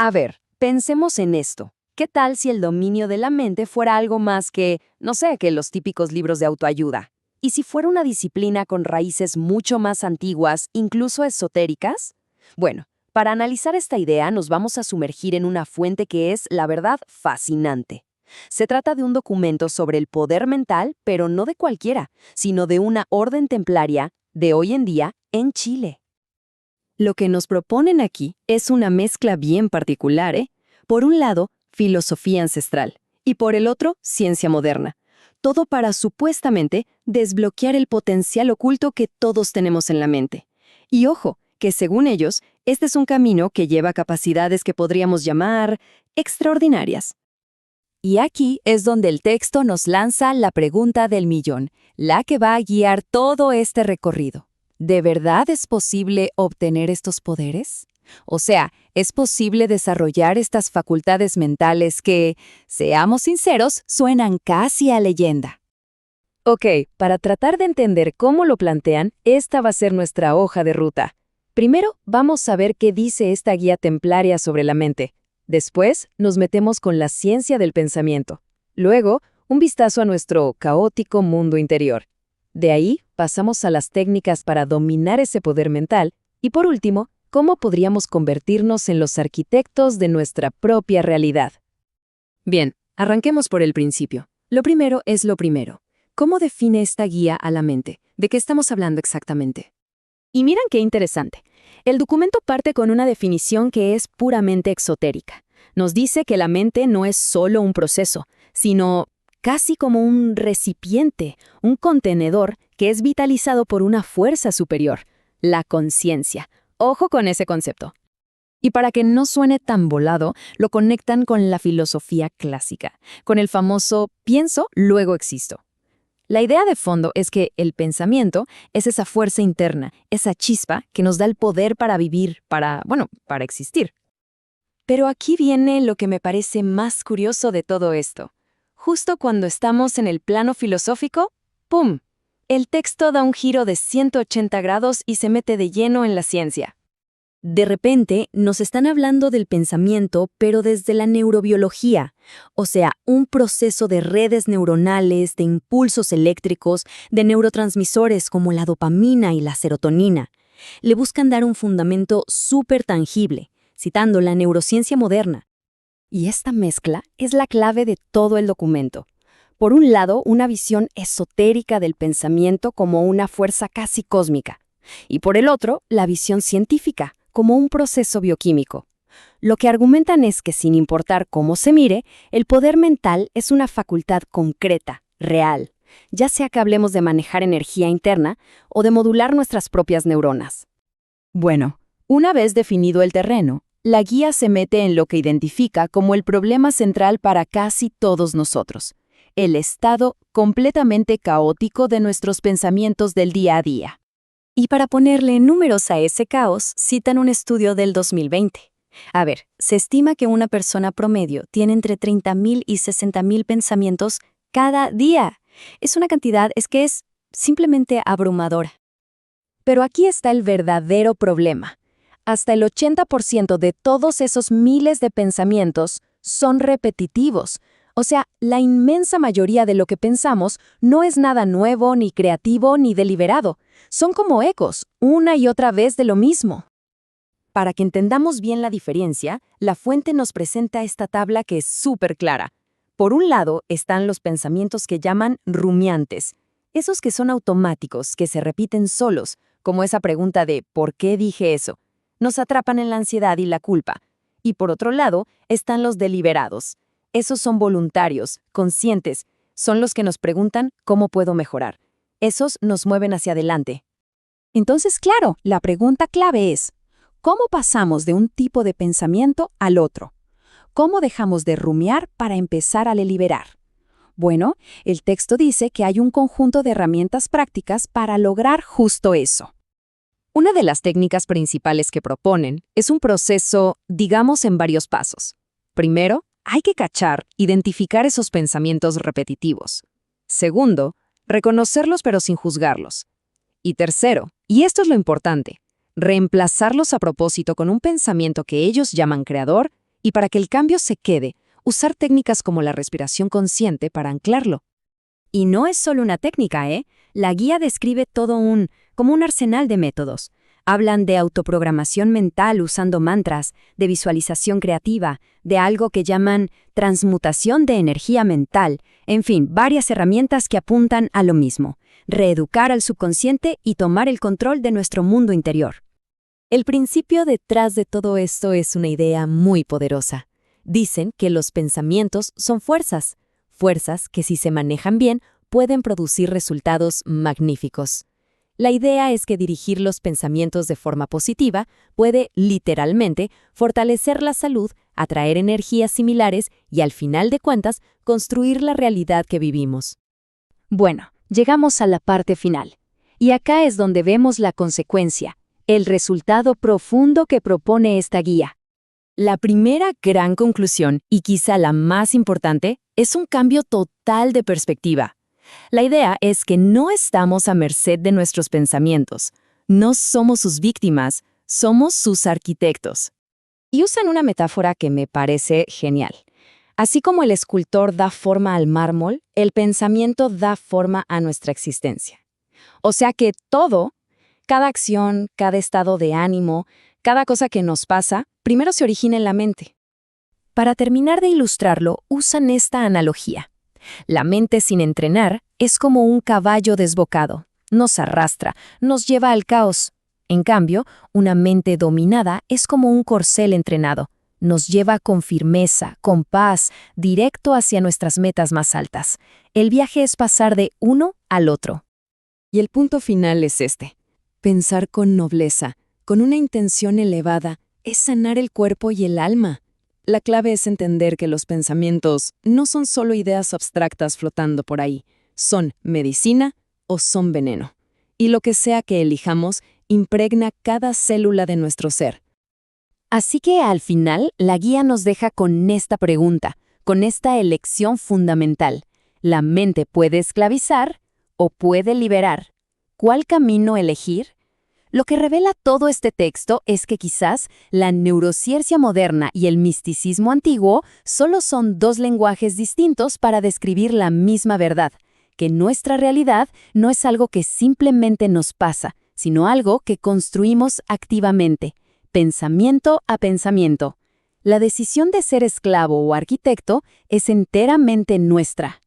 A ver, pensemos en esto. ¿Qué tal si el dominio de la mente fuera algo más que, no sé, que los típicos libros de autoayuda? ¿Y si fuera una disciplina con raíces mucho más antiguas, incluso esotéricas? Bueno, para analizar esta idea nos vamos a sumergir en una fuente que es, la verdad, fascinante. Se trata de un documento sobre el poder mental, pero no de cualquiera, sino de una orden templaria de hoy en día en Chile. Lo que nos proponen aquí es una mezcla bien particular, ¿eh? Por un lado, filosofía ancestral, y por el otro, ciencia moderna. Todo para supuestamente desbloquear el potencial oculto que todos tenemos en la mente. Y ojo, que según ellos, este es un camino que lleva capacidades que podríamos llamar extraordinarias. Y aquí es donde el texto nos lanza la pregunta del millón, la que va a guiar todo este recorrido. ¿De verdad es posible obtener estos poderes? O sea, ¿es posible desarrollar estas facultades mentales que, seamos sinceros, suenan casi a leyenda? Ok, para tratar de entender cómo lo plantean, esta va a ser nuestra hoja de ruta. Primero, vamos a ver qué dice esta guía templaria sobre la mente. Después, nos metemos con la ciencia del pensamiento. Luego, un vistazo a nuestro caótico mundo interior. De ahí, pasamos a las técnicas para dominar ese poder mental. Y por último, cómo podríamos convertirnos en los arquitectos de nuestra propia realidad. Bien, arranquemos por el principio. Lo primero es lo primero. ¿Cómo define esta guía a la mente? ¿De qué estamos hablando exactamente? Y miren qué interesante. El documento parte con una definición que es puramente exotérica. Nos dice que la mente no es solo un proceso, sino casi como un recipiente, un contenedor que es vitalizado por una fuerza superior, la conciencia. Ojo con ese concepto. Y para que no suene tan volado, lo conectan con la filosofía clásica, con el famoso pienso, luego existo. La idea de fondo es que el pensamiento es esa fuerza interna, esa chispa que nos da el poder para vivir, para existir. Pero aquí viene lo que me parece más curioso de todo esto. Justo cuando estamos en el plano filosófico, ¡pum! El texto da un giro de 180 grados y se mete de lleno en la ciencia. De repente, nos están hablando del pensamiento, pero desde la neurobiología, o sea, un proceso de redes neuronales, de impulsos eléctricos, de neurotransmisores como la dopamina y la serotonina. Le buscan dar un fundamento súper tangible, citando la neurociencia moderna. Y esta mezcla es la clave de todo el documento. Por un lado, una visión esotérica del pensamiento como una fuerza casi cósmica, y por el otro, la visión científica, como un proceso bioquímico. Lo que argumentan es que sin importar cómo se mire, el poder mental es una facultad concreta, real, ya sea que hablemos de manejar energía interna o de modular nuestras propias neuronas. Bueno, una vez definido el terreno, la guía se mete en lo que identifica como el problema central para casi todos nosotros, el estado completamente caótico de nuestros pensamientos del día a día. Y para ponerle números a ese caos, citan un estudio del 2020. A ver, se estima que una persona promedio tiene entre 30.000 y 60.000 pensamientos cada día. Es una cantidad, es simplemente abrumadora. Pero aquí está el verdadero problema. Hasta el 80% de todos esos miles de pensamientos son repetitivos. O sea, la inmensa mayoría de lo que pensamos no es nada nuevo, ni creativo, ni deliberado. Son como ecos, una y otra vez de lo mismo. Para que entendamos bien la diferencia, la fuente nos presenta esta tabla que es súper clara. Por un lado están los pensamientos que llaman rumiantes, esos que son automáticos, que se repiten solos, como esa pregunta de ¿por qué dije eso? Nos atrapan en la ansiedad y la culpa. Y por otro lado están los deliberados. Esos son voluntarios, conscientes, son los que nos preguntan ¿cómo puedo mejorar? Esos nos mueven hacia adelante. Entonces, claro, la pregunta clave es, ¿cómo pasamos de un tipo de pensamiento al otro? ¿Cómo dejamos de rumiar para empezar a deliberar? Bueno, el texto dice que hay un conjunto de herramientas prácticas para lograr justo eso. Una de las técnicas principales que proponen es un proceso, digamos, en varios pasos. Primero, hay que identificar esos pensamientos repetitivos. Segundo, reconocerlos pero sin juzgarlos. Y tercero, y esto es lo importante, reemplazarlos a propósito con un pensamiento que ellos llaman creador Y para que el cambio se quede, usar técnicas como la respiración consciente para anclarlo. Y no es solo una técnica, ¿eh? La guía describe como un arsenal de métodos. Hablan de autoprogramación mental usando mantras, de visualización creativa, de algo que llaman transmutación de energía mental, en fin, varias herramientas que apuntan a lo mismo, reeducar al subconsciente y tomar el control de nuestro mundo interior. El principio detrás de todo esto es una idea muy poderosa. Dicen que los pensamientos son fuerzas que si se manejan bien pueden producir resultados magníficos. La idea es que dirigir los pensamientos de forma positiva puede, literalmente, fortalecer la salud, atraer energías similares y, al final de cuentas, construir la realidad que vivimos. Bueno, llegamos a la parte final. Y acá es donde vemos la consecuencia, el resultado profundo que propone esta guía. La primera gran conclusión, y quizá la más importante, es un cambio total de perspectiva. La idea es que no estamos a merced de nuestros pensamientos, no somos sus víctimas, somos sus arquitectos. Y usan una metáfora que me parece genial. Así como el escultor da forma al mármol, el pensamiento da forma a nuestra existencia. O sea que todo, cada acción, cada estado de ánimo, cada cosa que nos pasa, primero se origina en la mente. Para terminar de ilustrarlo, usan esta analogía. La mente sin entrenar es como un caballo desbocado. Nos arrastra, nos lleva al caos. En cambio, una mente dominada es como un corcel entrenado. Nos lleva con firmeza, con paz, directo hacia nuestras metas más altas. El viaje es pasar de uno al otro. Y el punto final es este. Pensar con nobleza, con una intención elevada, es sanar el cuerpo y el alma. La clave es entender que los pensamientos no son solo ideas abstractas flotando por ahí, son medicina o son veneno. Y lo que sea que elijamos, impregna cada célula de nuestro ser. Así que al final, la guía nos deja con esta pregunta, con esta elección fundamental. ¿La mente puede esclavizar o puede liberar? ¿Cuál camino elegir? Lo que revela todo este texto es que quizás la neurociencia moderna y el misticismo antiguo solo son dos lenguajes distintos para describir la misma verdad, que nuestra realidad no es algo que simplemente nos pasa, sino algo que construimos activamente, pensamiento a pensamiento. La decisión de ser esclavo o arquitecto es enteramente nuestra.